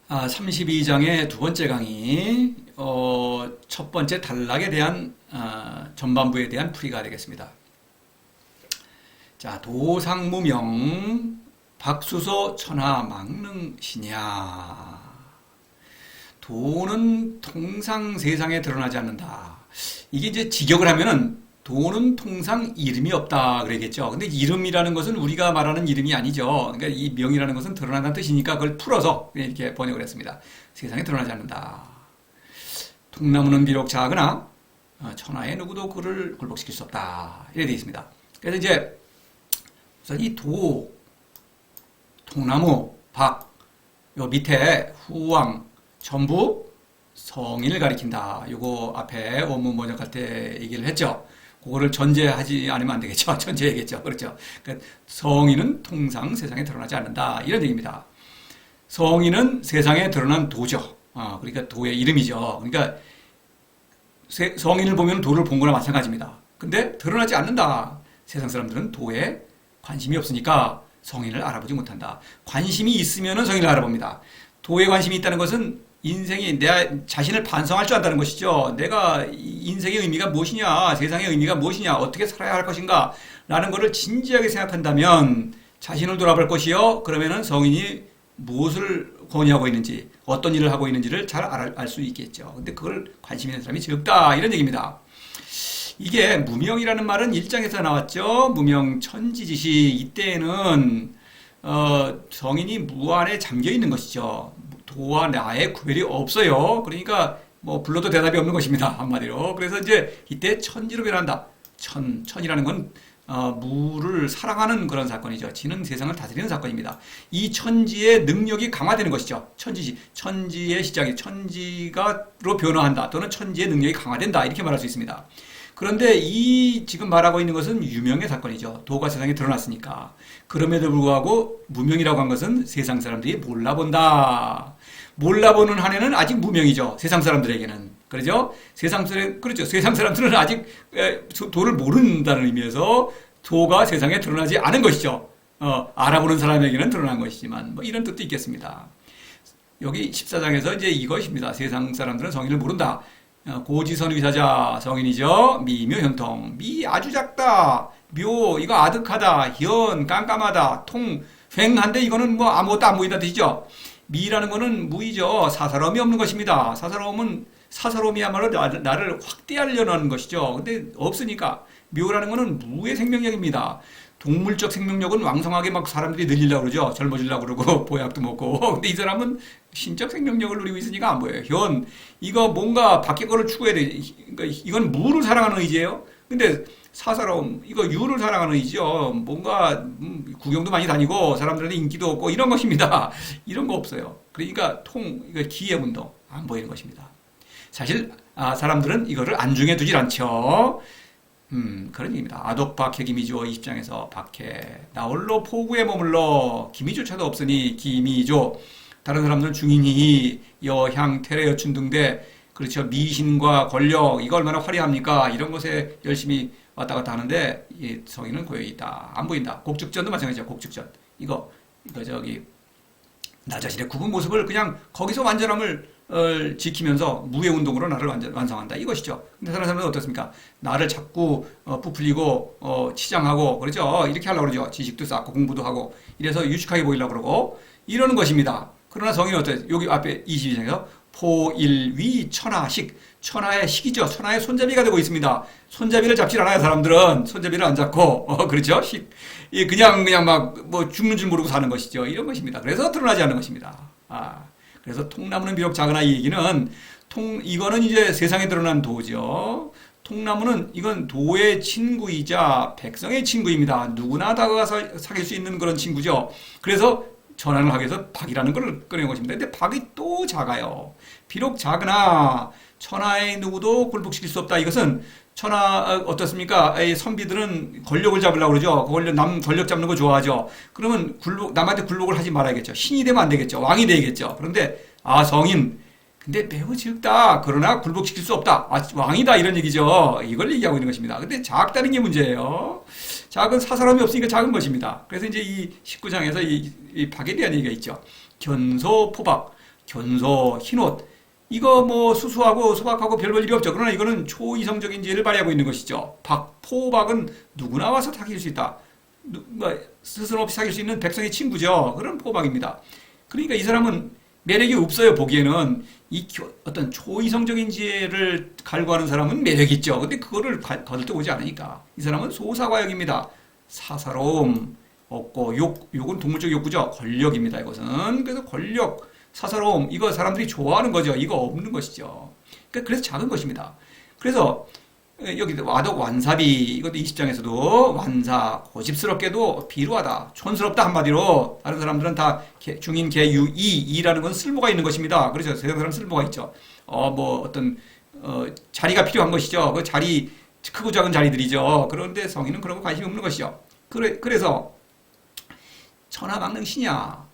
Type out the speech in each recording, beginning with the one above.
32장의 두 번째 강의, 첫 번째 단락에 대한, 전반부에 대한 풀이가 되겠습니다. 자, 도상무명, 박수소 천하망릉시냐. 도는 통상 세상에 드러나지 않는다. 이게 이제 직역을 하면은 도는 통상 이름이 없다 그러겠죠. 근데 이름이라는 것은 우리가 말하는 이름이 아니죠. 그러니까 이 명이라는 것은 드러난다는 뜻이니까 그걸 풀어서 이렇게 번역을 했습니다. 세상에 드러나지 않는다. 통나무는 비록 작으나 천하의 누구도 그를 굴복시킬 수 없다. 이렇게 되어 있습니다. 그래서 이제 우선 이 도, 통나무, 박, 요 밑에 후왕 전부 성인을 가리킨다. 요거 앞에 원문 번역할 때 얘기를 했죠. 그거를 전제하지 않으면 안 되겠죠. 전제해야겠죠. 그렇죠. 그러니까 성인은 통상 세상에 드러나지 않는다. 이런 얘기입니다. 성인은 세상에 드러난 도죠. 그러니까 도의 이름이죠. 그러니까 성인을 보면 도를 본 거나 마찬가지입니다. 근데 드러나지 않는다. 세상 사람들은 도에 관심이 없으니까 성인을 알아보지 못한다. 관심이 있으면 성인을 알아봅니다. 도에 관심이 있다는 것은 인생이 내 자신을 반성할 줄 안다는 것이죠. 내가 인생의 의미가 무엇이냐, 세상의 의미가 무엇이냐, 어떻게 살아야 할 것인가 라는 것을 진지하게 생각한다면 자신을 돌아볼 것이요. 그러면은 성인이 무엇을 권유하고 있는지, 어떤 일을 하고 있는지를 잘 알 수 있겠죠. 근데 그걸 관심 있는 사람이 적다. 이런 얘기입니다. 이게 무명이라는 말은 일장에서 나왔죠. 무명천지지시. 이때에는 성인이 무 안에 잠겨 있는 것이죠. 도와 나의 구별이 없어요. 그러니까 뭐 불러도 대답이 없는 것입니다. 한마디로. 그래서 이제 이때 천지로 변한다. 천이라는 건 무를 사랑하는 그런 사건이죠. 지는 세상을 다스리는 사건입니다. 이 천지의 능력이 강화되는 것이죠. 천지의 시작이 천지가로 변화한다. 또는 천지의 능력이 강화된다. 이렇게 말할 수 있습니다. 그런데 이 지금 말하고 있는 것은 유명의 사건이죠. 도가 세상에 드러났으니까. 그럼에도 불구하고 무명이라고 한 것은 세상 사람들이 몰라본다. 몰라보는 한에는 아직 무명이죠. 세상 사람들에게는. 그렇죠? 그렇죠. 세상 사람들은 아직 도를 모른다는 의미에서 도가 세상에 드러나지 않은 것이죠. 알아보는 사람에게는 드러난 것이지만, 뭐 이런 뜻도 있겠습니다. 여기 14장에서 이제 이것입니다. 세상 사람들은 성인을 모른다. 고지선의사자 성인이죠. 미묘현통. 미 아주 작다. 묘 이거 아득하다. 현 깜깜하다. 통 횡한데 이거는 뭐 아무것도 안 보인다 뜻이죠. 미라는 거는 무이죠. 사사로움이 없는 것입니다. 사사로움이야말로 나를 확대하려는 하는 것이죠. 근데 없으니까 묘라는 거는 무의 생명력입니다. 동물적 생명력은 왕성하게 막 사람들이 늘리려고 그러죠. 젊어지려고 그러고 보약도 먹고. 근데 이 사람은 신적 생명력을 누리고 있으니까 안 보여요. 현 이거 뭔가 밖에 거를 추구해야 돼. 그러니까 이건 무를 사랑하는 의지예요. 근데 사사로움 이거 유를 사랑하는 의지죠. 뭔가 구경도 많이 다니고 사람들한테 인기도 없고 이런 것입니다. 이런 거 없어요. 그러니까 이거 기의 운동 안 보이는 것입니다. 사실 사람들은 이거를 안중에 두질 않죠. 그런 얘기입니다. 아독박해 기미조 20장에서 박해 나홀로 포구에 머물러 기미조차도 없으니 기미조. 다른 사람들은 중인이 여향 태래 여춘 등대 그렇죠. 미신과 권력 이거 얼마나 화려합니까? 이런 것에 열심히 왔다 갔다 하는데 이 성인은 고요히 있다. 안 보인다. 곡즉전도 마찬가지죠. 곡즉전 이거 저기 나 자신의 굽은 모습을 그냥 거기서 완전함을 지키면서 무의 운동으로 나를 완성한다. 이것이죠. 근데 다른 사람은 어떻습니까? 나를 자꾸 부풀리고 치장하고 그렇죠. 이렇게 하려고 그러죠. 지식도 쌓고 공부도 하고 이래서 유식하게 보이려고 그러고 이러는 것입니다. 그러나 성인은 어때요? 여기 앞에 22장에서 포일위 천하식 천하의 식이죠. 천하의 손잡이가 되고 있습니다. 손잡이를 잡질 않아요. 사람들은 손잡이를 안 잡고 그렇죠. 그냥 막 뭐 죽는 줄 모르고 사는 것이죠. 이런 것입니다. 그래서 드러나지 않는 것입니다. 그래서 통나무는 비록 작으나 이 얘기는 이거는 이제 세상에 드러난 도죠. 통나무는 이건 도의 친구이자 백성의 친구입니다. 누구나 다가가서 사귈 수 있는 그런 친구죠. 그래서 전환을 하기 위해서 박이라는 걸 꺼낸 것입니다. 근데 박이 또 작아요. 비록 작으나 천하의 누구도 굴복시킬 수 없다. 이것은 어떻습니까? 선비들은 권력을 잡으려고 그러죠. 남 권력 잡는 거 좋아하죠. 그러면 남한테 굴복을 하지 말아야겠죠. 신이 되면 안 되겠죠. 왕이 되겠죠. 그런데 성인 근데 매우 적다. 그러나 굴복시킬 수 없다. 왕이다 이런 얘기죠. 이걸 얘기하고 있는 것입니다. 근데 작다는 게 문제예요. 작은 사사람이 없으니까 작은 것입니다. 그래서 이제 이 19장에서 이 박에 대한 얘기가 있죠. 견소포박 견소, 흰옷, 이거 뭐 수수하고 소박하고 별 볼 일이 없죠. 그러나 이거는 초이성적인 지혜를 발휘하고 있는 것이죠. 포박은 누구나 와서 사귈 수 있다. 스스럼 없이 사귈 수 있는 백성의 친구죠. 그런 포박입니다. 그러니까 이 사람은 매력이 없어요. 보기에는 어떤 초이성적인 지혜를 갈구하는 사람은 매력이 있죠. 근데 그거를 거들떠오지 않으니까 이 사람은 소사과욕입니다. 사사로움 없고 욕은 동물적 욕구죠. 권력입니다. 이것은 그래서 권력, 사사로움 이거 사람들이 좋아하는 거죠. 이거 없는 것이죠. 그래서 작은 것입니다. 그래서 여기 와덕 완사비 이것도 20장에서도 완사 고집스럽게도 비루하다 촌스럽다 한마디로 다른 사람들은 다 중인 개유 이라는 건 쓸모가 있는 것입니다. 그렇죠. 세상 사람 쓸모가 있죠. 뭐 어떤 자리가 필요한 것이죠. 그 자리 크고 작은 자리들이죠. 그런데 성인은 그런 거 관심이 없는 것이죠. 그래서 천하망릉시냐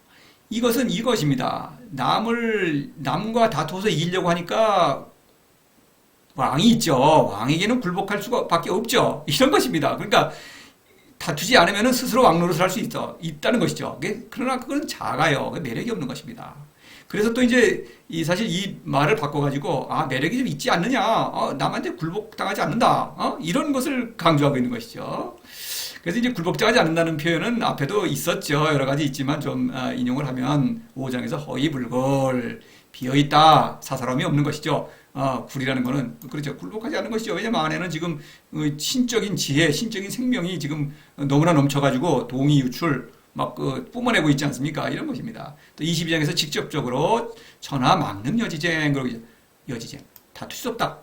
이것은 이것입니다. 남과 다투어서 이기려고 하니까 왕이 있죠. 왕에게는 굴복할 수밖에 없죠. 이런 것입니다. 그러니까 다투지 않으면 스스로 왕 노릇을 할 수 있다는 것이죠. 그러나 그건 작아요. 매력이 없는 것입니다. 그래서 또 이제 사실 이 말을 바꿔가지고 매력이 좀 있지 않느냐, 남한테 굴복당하지 않는다, 이런 것을 강조하고 있는 것이죠. 그래서 이제 굴복당하지 않는다는 표현은 앞에도 있었죠. 여러 가지 있지만 좀 인용을 하면 5장에서 허이불골 비어있다, 사사로움이 없는 것이죠. 굴이라는 거는 그렇죠. 굴복하지 않는 것이죠. 왜냐면 안에는 지금 신적인 지혜, 신적인 생명이 지금 너무나 넘쳐가지고 동의 유출 막 뿜어내고 있지 않습니까? 이런 것입니다. 또 22장에서 직접적으로 천하 막능 여지쟁, 그러고 여지쟁 다툴 수 없다.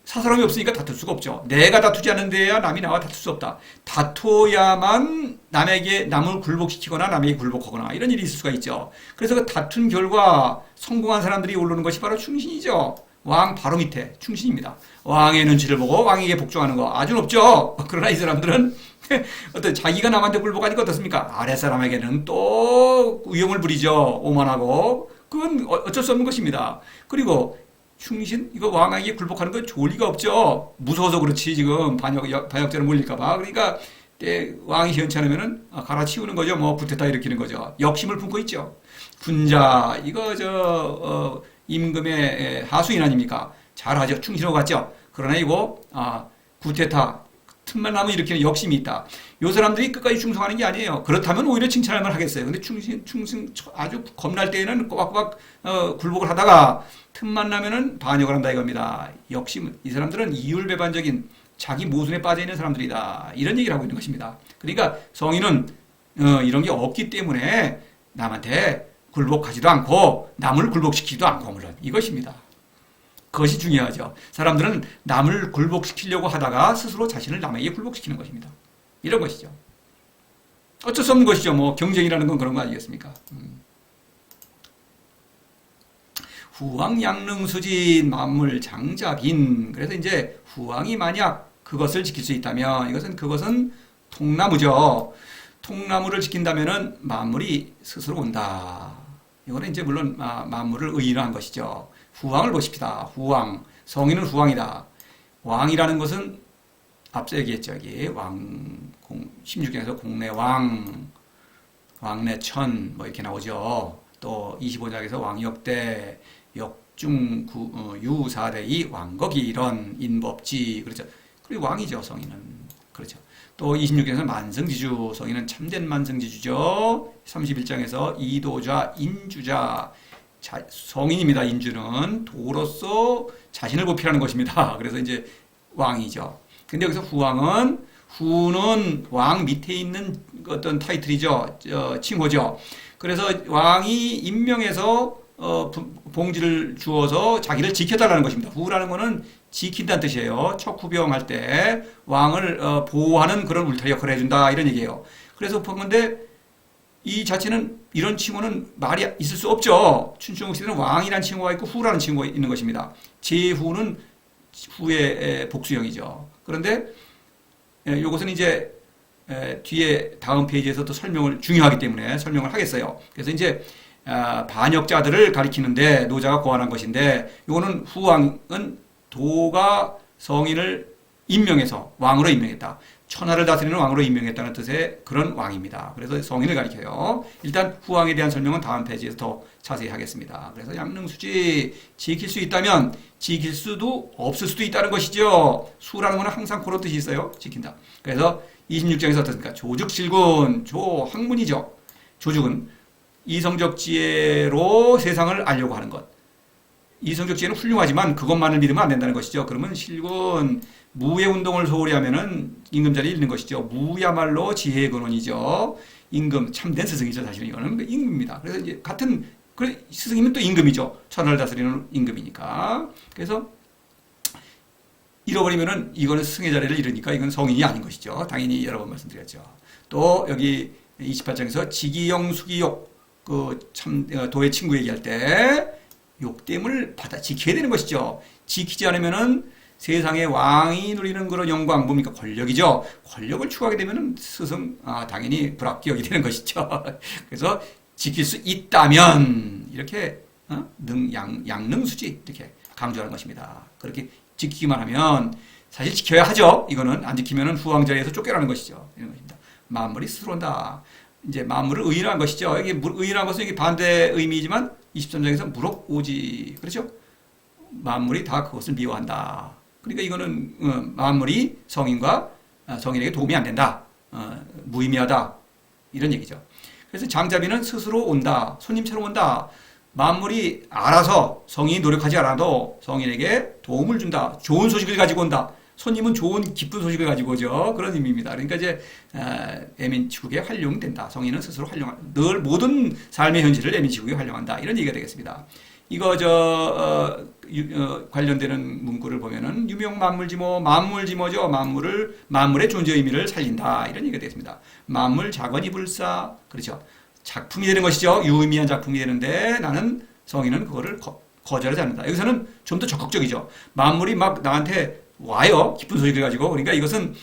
사사로움이 없으니까 다툴 수가 없죠. 내가 다투지 않는 데야 남이 나와 다툴 수 없다. 다퉈야만 남을 굴복시키거나 남에게 굴복하거나 이런 일이 있을 수가 있죠. 그래서 그 다툰 결과 성공한 사람들이 오르는 것이 바로 충신이죠. 왕 바로 밑에 충신입니다. 왕의 눈치를 보고 왕에게 복종하는 거 아주 높죠. 그러나 이 사람들은 어떤 자기가 남한테 굴복하니까 어떻습니까? 아랫사람에게는 또 위험을 부리죠. 오만하고 그건 어쩔 수 없는 것입니다. 그리고 충신? 이거 왕에게 굴복하는 건 좋을 리가 없죠. 무서워서 그렇지 지금 반역죄로 몰릴까봐. 그러니까 왕이 시원치 않으면은 갈아치우는 거죠. 뭐 구테타 일으키는 거죠. 역심을 품고 있죠. 군자 이거 임금의 하수인 아닙니까? 잘하죠. 충신하고 같죠. 그러나 이거 구테타 틈만 나면 일으키는 역심이 있다. 요 사람들이 끝까지 충성하는 게 아니에요. 그렇다면 오히려 칭찬할 만 하겠어요. 근데 충신 아주 겁날 때에는 꼬박꼬박 굴복을 하다가 틈만 나면은 반역을 한다 이겁니다. 역심 이 사람들은 이율배반적인 자기 모순에 빠져 있는 사람들이다. 이런 얘기를 하고 있는 것입니다. 그러니까 성인은 이런 게 없기 때문에 남한테 굴복하지도 않고 남을 굴복시키지도 않고 물론 이것입니다. 그것이 중요하죠. 사람들은 남을 굴복시키려고 하다가 스스로 자신을 남에게 굴복시키는 것입니다. 이런 것이죠. 어쩔 수 없는 것이죠. 뭐 경쟁이라는 건 그런 거 아니겠습니까? 후왕양릉수진 만물 장자빈. 그래서 이제 후왕이 만약 그것을 지킬 수 있다면 그것은 통나무죠. 통나무를 지킨다면은 만물이 스스로 온다. 이거는 이제 물론 만물을 의인화한 것이죠. 후왕을 보십시다. 후왕. 성인은 후왕이다. 왕이라는 것은 앞서 얘기했죠. 여기 16장에서 공내왕, 왕내천 뭐 이렇게 나오죠. 또 25장에서 왕역대, 역중, 유사대이, 왕거기 이런 인법지. 그렇죠. 그리고 왕이죠. 성인은. 그렇죠. 또 26장에서 만성지주, 성인은 참된 만성지주죠. 31장에서 이도자, 인주자, 성인입니다. 인주는 도로서 자신을 보필하는 것입니다. 그래서 이제 왕이죠. 근데 여기서 후는 왕 밑에 있는 어떤 타이틀이죠. 칭호죠. 그래서 왕이 임명해서 봉지를 주어서 자기를 지켜달라는 것입니다. 후라는 것은 지킨다는 뜻이에요. 척후병할 때 왕을 보호하는 그런 울타리 역할을 해준다 이런 얘기예요. 그래서 보건데 이 자체는 이런 칭호는 말이 있을 수 없죠. 춘추전국 시대는 왕이라는 칭호가 있고 후라는 칭호가 있는 것입니다. 제후는 후의 복수형이죠. 그런데 이것은 이제 뒤에 다음 페이지에서 또 중요하기 때문에 설명을 하겠어요. 그래서 이제 반역자들을 가리키는데 노자가 고안한 것인데 이거는 후왕은 도가 성인을 임명해서 왕으로 임명했다. 천하를 다스리는 왕으로 임명했다는 뜻의 그런 왕입니다. 그래서 성인을 가리켜요. 일단 후왕에 대한 설명은 다음 페이지에서 더 자세히 하겠습니다. 그래서 양능수지 지킬 수 있다면 지킬 수도 없을 수도 있다는 것이죠. 수라는 것은 항상 그런 뜻이 있어요. 지킨다. 그래서 26장에서 어떻습니까? 조죽실군, 조학문이죠. 조죽은 이성적 지혜로 세상을 알려고 하는 것. 이성적 지혜는 훌륭하지만 그것만을 믿으면 안 된다는 것이죠. 그러면 실군, 무의 운동을 소홀히 하면은 임금자리 잃는 것이죠. 무야말로 지혜의 근원이죠. 임금, 참된 스승이죠. 사실은 이거는 임금입니다. 그래서 이제 같은, 스승이면 또 임금이죠. 천하를 다스리는 임금이니까. 그래서 잃어버리면은 이거는 스승의 자리를 잃으니까 이건 성인이 아닌 것이죠. 당연히 여러 번 말씀드렸죠. 또 여기 28장에서 지기용, 수기욕, 도의 친구 얘기할 때 욕됨을 받아 지켜야 되는 것이죠. 지키지 않으면은 세상의 왕이 누리는 그런 영광, 뭡니까? 권력이죠. 권력을 추구하게 되면은 스승, 당연히 불합격이 되는 것이죠. 그래서 지킬 수 있다면, 이렇게, 양능수지, 이렇게 강조하는 것입니다. 그렇게 지키기만 하면, 사실 지켜야 하죠. 이거는 안 지키면은 후왕자리에서 쫓겨나는 것이죠. 이런 것입니다. 만물이 스스로 온다. 이제 만물을 의인한 것이죠. 여기 의인한 것은 이게 반대 의미이지만, 23장에서 무럭 오지. 그렇죠? 만물이 다 그것을 미워한다. 그러니까 이거는 만물이 성인에게 도움이 안 된다. 무의미하다. 이런 얘기죠. 그래서 장자비는 스스로 온다. 손님처럼 온다. 만물이 알아서 성인이 노력하지 않아도 성인에게 도움을 준다. 좋은 소식을 가지고 온다. 손님은 좋은 기쁜 소식을 가지고 오죠. 그런 의미입니다. 그러니까 이제 애민치국에 활용된다. 성인은 스스로 늘 모든 삶의 현실을 애민치국에 활용한다. 이런 얘기가 되겠습니다. 이거 관련되는 문구를 보면은 유명 만물지모, 만물지모죠. 만물의 존재 의미를 살린다. 이런 얘기가 되겠습니다. 만물 자건이 불사. 그렇죠. 작품이 되는 것이죠. 유의미한 작품이 되는데 나는 성인은 그거를 거절하지 않는다. 여기서는 좀 더 적극적이죠. 만물이 막 나한테 와요. 기쁜 소식을 가지고. 그러니까 이것은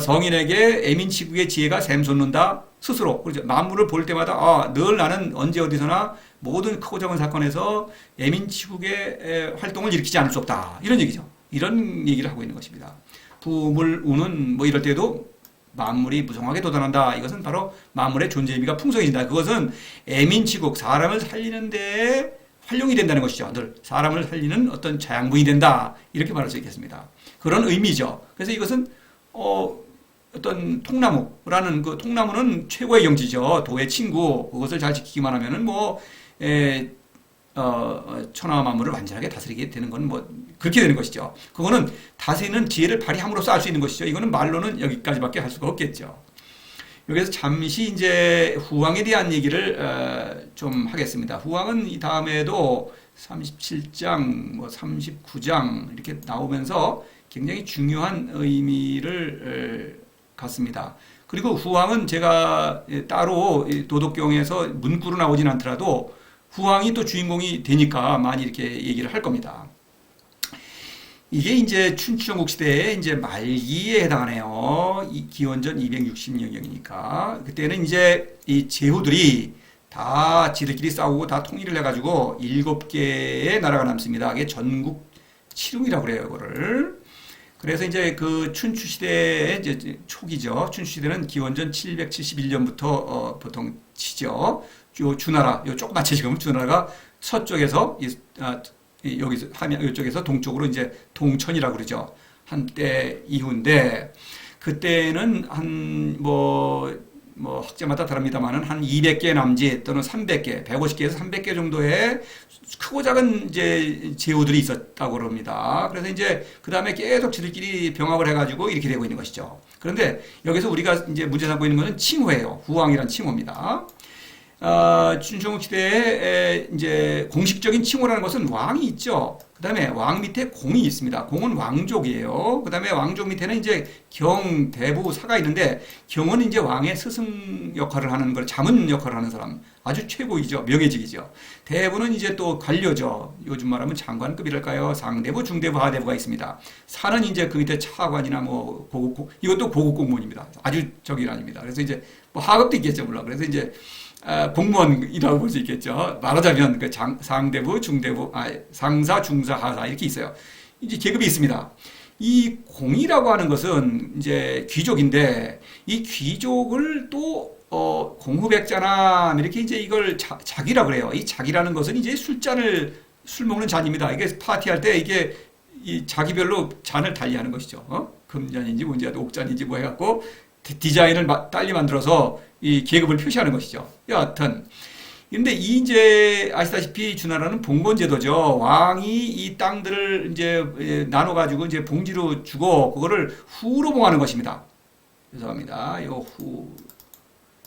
성인에게 애민치국의 지혜가 샘솟는다. 스스로. 그렇죠. 만물을 볼 때마다 늘 나는 언제 어디서나 모든 크고 작은 사건에서 애민치국의 활동을 일으키지 않을 수 없다. 이런 얘기죠. 이런 얘기를 하고 있는 것입니다. 부물 우는 뭐 이럴 때도 만물이 무성하게 도달한다. 이것은 바로 만물의 존재 의미가 풍성해진다. 그것은 애민치국, 사람을 살리는 데 활용이 된다는 것이죠. 늘 사람을 살리는 어떤 자양분이 된다. 이렇게 말할 수 있겠습니다. 그런 의미죠. 그래서 이것은 어떤 통나무라는 그 통나무는 최고의 영지죠. 도의 친구. 그것을 잘 지키기만 하면은 천하와 만물을 완전하게 다스리게 되는 건 그렇게 되는 것이죠. 그거는 다스리는 지혜를 발휘함으로써 알 수 있는 것이죠. 이거는 말로는 여기까지밖에 할 수가 없겠죠. 여기서 잠시 이제 후왕에 대한 얘기를 좀 하겠습니다. 후왕은 이 다음에도 37장, 39장 이렇게 나오면서 굉장히 중요한 의미를 갖습니다. 그리고 후왕은 제가 따로 도덕경에서 문구로 나오진 않더라도 후왕이 또 주인공이 되니까 많이 이렇게 얘기를 할 겁니다. 이게 이제 춘추전국 시대의 이제 말기에 해당하네요. 기원전 260년경이니까. 그때는 이제 이 제후들이 다 지들끼리 싸우고 다 통일을 해가지고 7개의 나라가 남습니다. 이게 전국 칠웅이라고 그래요, 이거를. 그래서 이제 그 춘추 시대의 이제 초기죠. 춘추 시대는 기원전 771년부터 보통 치죠. 요 주나라, 요 조그맣죠 지금 주나라가 서쪽에서 여기서 하면 이쪽에서 동쪽으로 이제 동천이라고 그러죠. 한때 이후인데 그때는 한 학자마다 다릅니다만은 한 200개 남짓 또는 300개, 150개에서 300개 정도의 크고 작은 이제 제후들이 있었다고 그럽니다. 그래서 이제 그 다음에 계속 지들끼리 병합을 해가지고 이렇게 되고 있는 것이죠. 그런데 여기서 우리가 이제 문제 삼고 있는 것은 칭호예요. 후왕이란 칭호입니다. 춘추전국 시대에 이제 공식적인 칭호라는 것은 왕이 있죠. 그 다음에 왕 밑에 공이 있습니다. 공은 왕족이에요. 그 다음에 왕족 밑에는 이제 경, 대부, 사가 있는데 경은 이제 왕의 스승 역할을 하는 걸 자문 역할을 하는 사람. 아주 최고이죠. 명예직이죠. 대부는 이제 또 관료죠. 요즘 말하면 장관급이랄까요. 상대부, 중대부, 하대부가 있습니다. 사는 이제 그 밑에 차관이나 이것도 고급 공무원입니다. 아주 저기 아닙니다. 그래서 이제 하급도 있겠죠. 물론. 그래서 이제 공무원이라고 볼 수 있겠죠. 말하자면 상대부, 중대부, 상사, 중사, 하사 이렇게 있어요. 이제 계급이 있습니다. 이 공이라고 하는 것은 이제 귀족인데 이 귀족을 또 공후백잔함 이렇게 이제 이걸 작이라 그래요. 이 작이라는 것은 이제 술 먹는 잔입니다. 이게 파티할 때 이게 이 자기별로 잔을 달리하는 것이죠. 금잔인지 뭔지 옥잔인지 뭐 해갖고 디자인을 딸리 만들어서 이 계급을 표시하는 것이죠. 여하튼 근데 이제 아시다시피 주나라는 봉건제도죠. 왕이 이 땅들을 이제 나눠 가지고 이제 봉지로 주고 그거를 후로 봉하는 것입니다. 죄송합니다. 요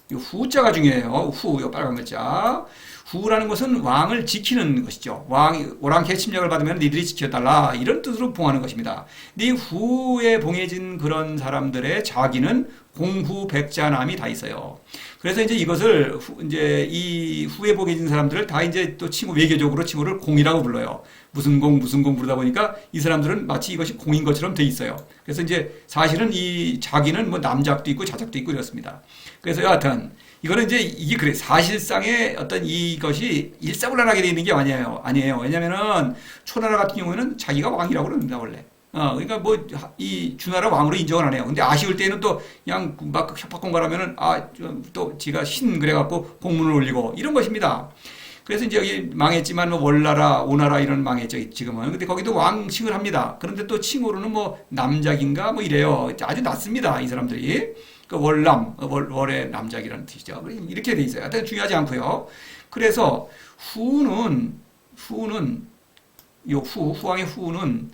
후자가 중요해요. 요 빨간 글자. 후라는 것은 왕을 지키는 것이죠. 왕이 오랑캐 침략을 받으면 니들이 지켜달라 이런 뜻으로 봉하는 것입니다. 근데 이 후에 봉해진 그런 사람들의 자기는 공후백자남이 다 있어요. 그래서 이제 이것을 이제 이 후에 봉해진 사람들을 다 이제 또 외교적으로 칭호를 공이라고 불러요. 무슨 공 부르다 보니까 이 사람들은 마치 이것이 공인 것처럼 돼 있어요. 그래서 이제 사실은 이 자기는 뭐 남작도 있고 자작도 있고 이렇습니다. 그래서 여하튼 이거는 이제 이게 그래 사실상의 어떤 이것이 일사불란하게 되어 있는 게 아니에요. 왜냐면은 초나라 같은 경우에는 자기가 왕이라고 그럽니다 원래. 그러니까 뭐 이 주나라 왕으로 인정을 안 해요. 근데 아쉬울 때는 또 그냥 막 협박공갈하면은 또 지가 신 그래갖고 공문을 올리고 이런 것입니다. 그래서 이제 여기 망했지만 뭐 월나라, 오나라 이런 망했죠 지금은. 근데 거기도 왕칭을 합니다. 그런데 또 칭호로는 뭐 남작인가 뭐 이래요. 아주 낮습니다 이 사람들이. 그 월의 남작이라는 뜻이죠. 이렇게 돼 있어요. 하여튼 중요하지 않고요. 그래서 후왕의 후는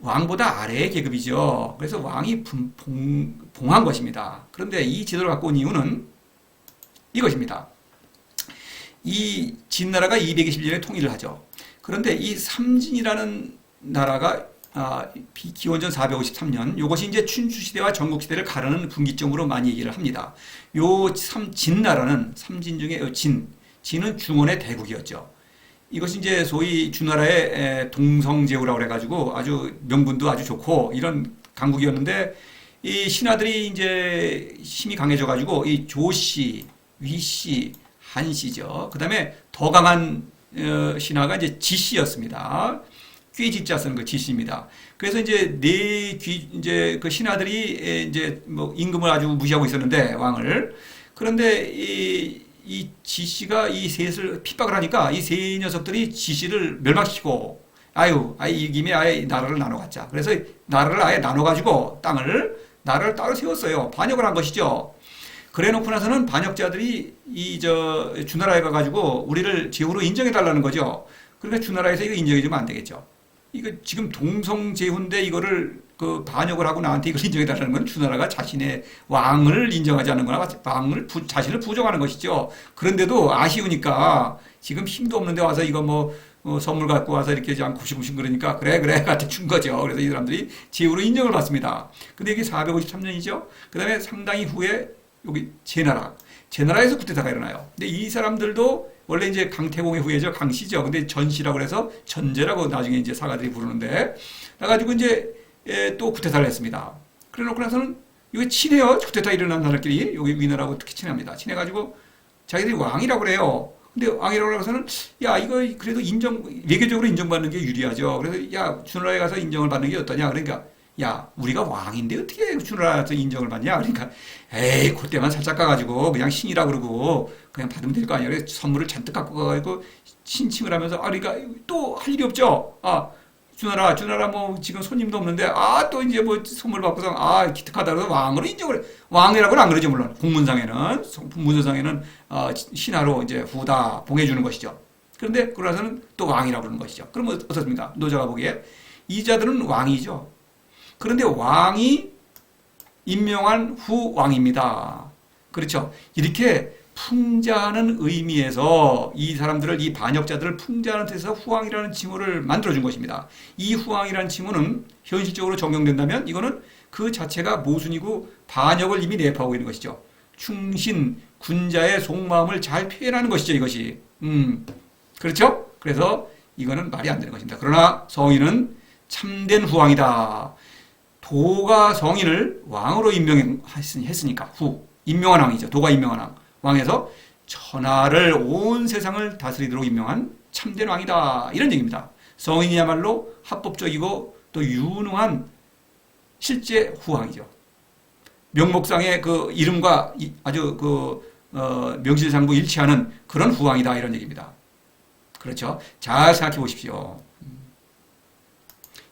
왕보다 아래의 계급이죠. 그래서 왕이 봉한 것입니다. 그런데 이 제도를 갖고 온 이유는 이것입니다. 이 진나라가 220년에 통일을 하죠. 그런데 이 삼진이라는 나라가 기원전 453년 이것이 이제 춘추시대와 전국시대를 가르는 분기점으로 많이 얘기를 합니다. 요 진나라는 삼진 중에 진은 중원의 대국이었죠. 이것이 이제 소위 주나라의 동성제후라고 해가지고 아주 명분도 아주 좋고 이런 강국이었는데 이 신하들이 이제 힘이 강해져가지고 이 조씨, 위씨, 한씨죠. 그 다음에 더 강한 신하가 이제 지씨였습니다. 꾀지자 쓰는 그 지씨입니다. 그래서 이제 이제 그 신하들이 이제 뭐 임금을 아주 무시하고 있었는데 왕을. 그런데 이 지씨가 이 셋을 핍박을 하니까 이 세 녀석들이 지씨를 멸망시키고 이 김에 아예 나라를 나눠 갖자. 그래서 나라를 아예 나눠 가지고 나라를 따로 세웠어요. 반역을 한 것이죠. 그래 놓고 나서는 반역자들이 주나라에 가가지고 우리를 제후로 인정해 달라는 거죠. 그러니까 주나라에서 이거 인정해 주면 안 되겠죠. 이거 지금 동성제후인데 이거를 그 반역을 하고 나한테 이걸 인정해 달라는 건 주나라가 자신의 왕을 인정하지 않는 거나 자신을 부정하는 것이죠. 그런데도 아쉬우니까 지금 힘도 없는데 와서 이거 뭐 선물 갖고 와서 이렇게 그냥 구시구시 그러니까 그래 갖다 준 거죠. 그래서 이 사람들이 제후로 인정을 받습니다. 근데 이게 453년이죠. 그 다음에 상당히 후에 여기 제나라에서 쿠데타가 일어나요. 근데 이 사람들도 원래 이제 강태공의 후예죠. 강씨죠. 근데 전씨라고 해서 전제라고 나중에 이제 사가들이 부르는데 나가지고 이제 또 쿠데타를 했습니다. 그래 놓고 나서는 이거 친해요. 쿠데타 일어난 나라끼리 여기 위나라하고 특히 친합니다. 친해가지고 자기들이 왕이라고 그래요. 근데 왕이라고 해서는 이거 그래도 외교적으로 인정받는 게 유리하죠. 그래서 주나라에 가서 인정을 받는 게 어떠냐. 그러니까 우리가 왕인데 어떻게 주나라에서 인정을 받냐? 그러니까, 그때만 살짝 가가지고 그냥 신이라 그러고 그냥 받으면 될 거 아니야. 그래서 선물을 잔뜩 갖고 가가지고 신칭을 하면서, 그러니까 또 할 일이 없죠. 주나라 뭐 지금 손님도 없는데, 또 이제 뭐 선물 받고서, 기특하다 그래서 왕으로 인정을 해. 왕이라고는 안 그러죠, 물론. 공문상에는, 문서상에는, 신하로 이제 후다 봉해주는 것이죠. 그런데 그러고서는 또 왕이라고 그러는 것이죠. 그럼 어떻습니까? 노자가 보기에. 이 자들은 왕이죠. 그런데 왕이 임명한 후왕입니다. 그렇죠. 이렇게 풍자하는 의미에서 이 사람들을, 이 반역자들을 풍자하는 뜻에서 후왕이라는 칭호를 만들어준 것입니다. 이 후왕이라는 칭호는 현실적으로 적용된다면 이거는 그 자체가 모순이고 반역을 이미 내포하고 있는 것이죠. 충신, 군자의 속마음을 잘 표현하는 것이죠, 이것이. 그렇죠? 그래서 이거는 말이 안 되는 것입니다. 그러나 성인은 참된 후왕이다. 도가 성인을 왕으로 임명했으니까 임명한 왕이죠. 도가 임명한 왕에서 천하를 온 세상을 다스리도록 임명한 참된 왕이다. 이런 얘기입니다. 성인이야말로 합법적이고 또 유능한 실제 후왕이죠. 명목상의 그 이름과 아주 명실상부 일치하는 그런 후왕이다 이런 얘기입니다. 그렇죠? 잘 생각해 보십시오.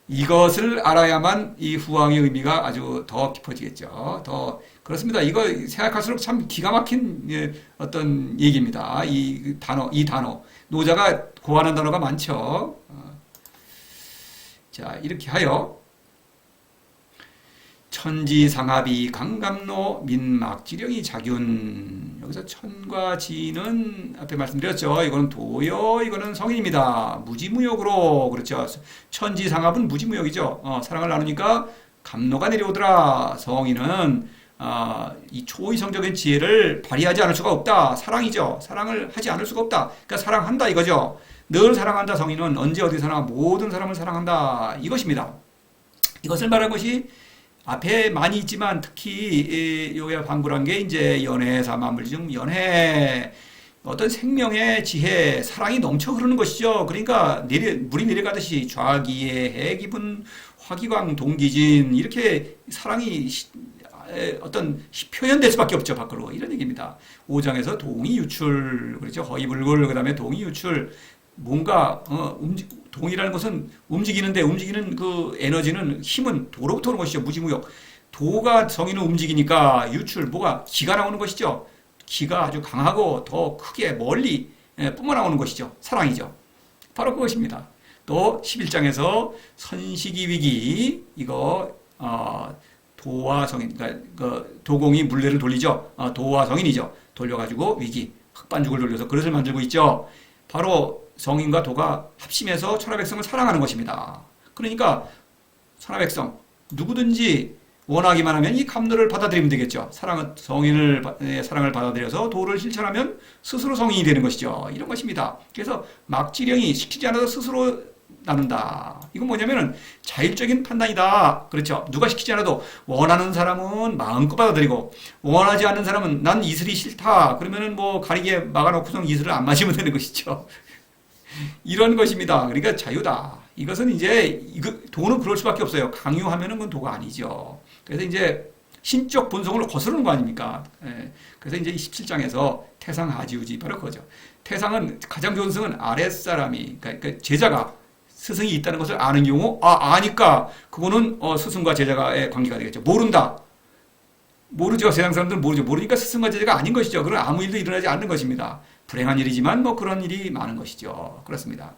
이것을 알아야만 이 후왕의 의미가 아주 더 깊어지겠죠. 더 그렇습니다. 이거 생각할수록 참 기가 막힌 어떤 얘기입니다. 이 단어 노자가 고안한 단어가 많죠. 자, 이렇게 하여 천지상합이 강감로 민막지령이 자균. 여기서 천과 지는 앞에 말씀드렸죠. 이거는 도요, 이거는 성인입니다. 무지무역으로. 그렇죠. 천지상합은 무지무역이죠. 사랑을 나누니까 감로가 내려오더라. 성인은 이 초이성적인 지혜를 발휘하지 않을 수가 없다. 사랑이죠. 사랑을 하지 않을 수가 없다. 그러니까 사랑한다 이거죠. 늘 사랑한다. 성인은 언제 어디서나 모든 사람을 사랑한다. 이것입니다. 이것을 말한 것이 앞에 많이 있지만 특히 요에 방불한 게 이제 연해 사만물중 연해 어떤 생명의 지혜 사랑이 넘쳐 흐르는 것이죠. 그러니까 물이 내려가듯이 좌기의 해기분 화기광 동기진 이렇게 사랑이 어떤 표현될 수밖에 없죠. 밖으로 이런 얘기입니다. 5장에서 동이 유출 그렇죠. 허이불굴 그다음에 동이 유출 뭔가 동이라는 것은 움직이는데 움직이는 그 에너지는 힘은 도로부터 오는 것이죠. 무지무역. 도가 성인을 움직이니까 유출 뭐가 기가 나오는 것이죠. 기가 아주 강하고 더 크게 멀리 뿜어나오는 것이죠. 사랑이죠. 바로 그것입니다. 또 11장에서 선시기 위기 이거 도와 성인 그러니까 그 도공이 물레를 돌리죠. 도와 성인이죠. 돌려가지고 위기 흑반죽을 돌려서 그릇을 만들고 있죠. 바로 성인과 도가 합심해서 천하백성을 사랑하는 것입니다. 그러니까 천하백성 누구든지 원하기만 하면 이 감로를 받아들이면 되겠죠. 성인을 사랑을 받아들여서 도를 실천하면 스스로 성인이 되는 것이죠. 이런 것입니다. 그래서 막지령이 시키지 않아도 스스로 나눈다. 이건 뭐냐면은 자율적인 판단이다. 그렇죠. 누가 시키지 않아도 원하는 사람은 마음껏 받아들이고 원하지 않는 사람은 난 이슬이 싫다. 그러면은 뭐 가리개 막아놓고서 이슬을 안 마시면 되는 것이죠. 이런 것입니다. 그러니까 자유다. 이것은 이제 도는 그럴 수밖에 없어요. 강요하면은 그건 도가 아니죠. 그래서 이제 신적 본성을 거스르는 거 아닙니까? 그래서 이제 17장에서 태상하지우지 바로 그거죠. 태상은 가장 좋은 성은 아랫사람이 그러니까 제자가 스승이 있다는 것을 아는 경우 아니까 그거는 스승과 제자의 관계가 되겠죠. 모른다. 모르죠. 세상 사람들은 모르죠. 모르니까 스승과 제자가 아닌 것이죠. 그건 아무 일도 일어나지 않는 것입니다. 불행한 일이지만 뭐 그런 일이 많은 것이죠. 그렇습니다.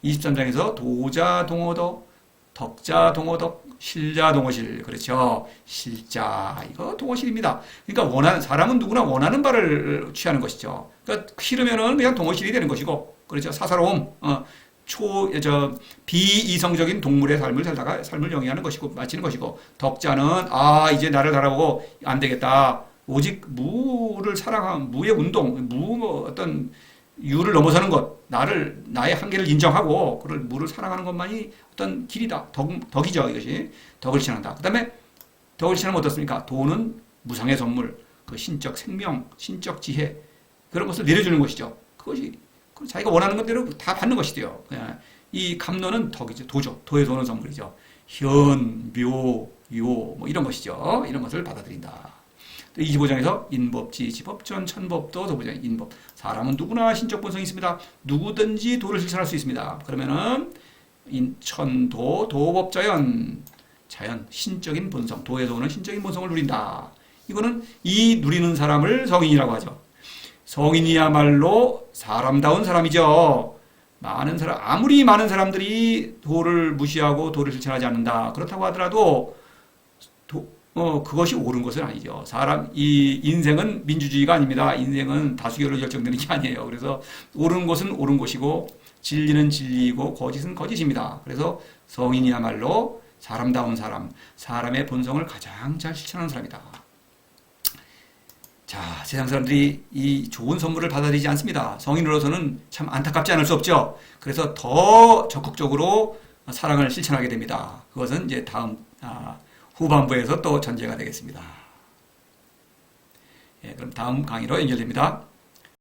23장에서 도자 동어덕, 덕자 동어덕, 실자 동어실. 그렇죠. 실자 이거 동어실입니다. 그러니까 사람은 누구나 원하는 바를 취하는 것이죠. 그러니까 싫으면은 그냥 동어실이 되는 것이고, 그렇죠. 사사로움, 비이성적인 동물의 삶을 살다가 삶을 영위하는 것이고 마치는 것이고, 덕자는 이제 나를 바라보고 안 되겠다. 오직 무를 사랑하는 무의 운동, 어떤 유를 넘어서는 것, 나의 한계를 인정하고 그걸 무를 사랑하는 것만이 어떤 길이다. 덕이죠, 이것이. 덕을 실천한다. 그 다음에 덕을 실천하면 어떻습니까? 도는 무상의 선물, 그 신적 생명, 신적 지혜, 그런 것을 내려주는 것이죠. 그것이 자기가 원하는 것대로 다 받는 것이돼요. 이 감로는 덕이죠. 도죠. 도에서 오는 선물이죠. 현, 묘, 요, 뭐 이런 것이죠. 이런 것을 받아들인다. 25장에서 인법지, 지법전, 천법도 도보장, 인법. 사람은 누구나 신적 본성이 있습니다. 누구든지 도를 실천할 수 있습니다. 그러면은 천도, 도법자연, 자연, 신적인 본성, 도에서 오는 신적인 본성을 누린다. 이거는 이 누리는 사람을 성인이라고 하죠. 성인이야말로 사람다운 사람이죠. 아무리 많은 사람들이 도를 무시하고 도를 실천하지 않는다. 그렇다고 하더라도 그것이 옳은 것은 아니죠. 이 인생은 민주주의가 아닙니다. 인생은 다수결로 결정되는 게 아니에요. 그래서 옳은 것은 옳은 것이고, 진리는 진리이고, 거짓은 거짓입니다. 그래서 성인이야말로 사람다운 사람의 본성을 가장 잘 실천하는 사람이다. 자, 세상 사람들이 이 좋은 선물을 받아들이지 않습니다. 성인으로서는 참 안타깝지 않을 수 없죠. 그래서 더 적극적으로 사랑을 실천하게 됩니다. 그것은 이제 후반부에서 또 전제가 되겠습니다. 그럼 다음 강의로 연결됩니다.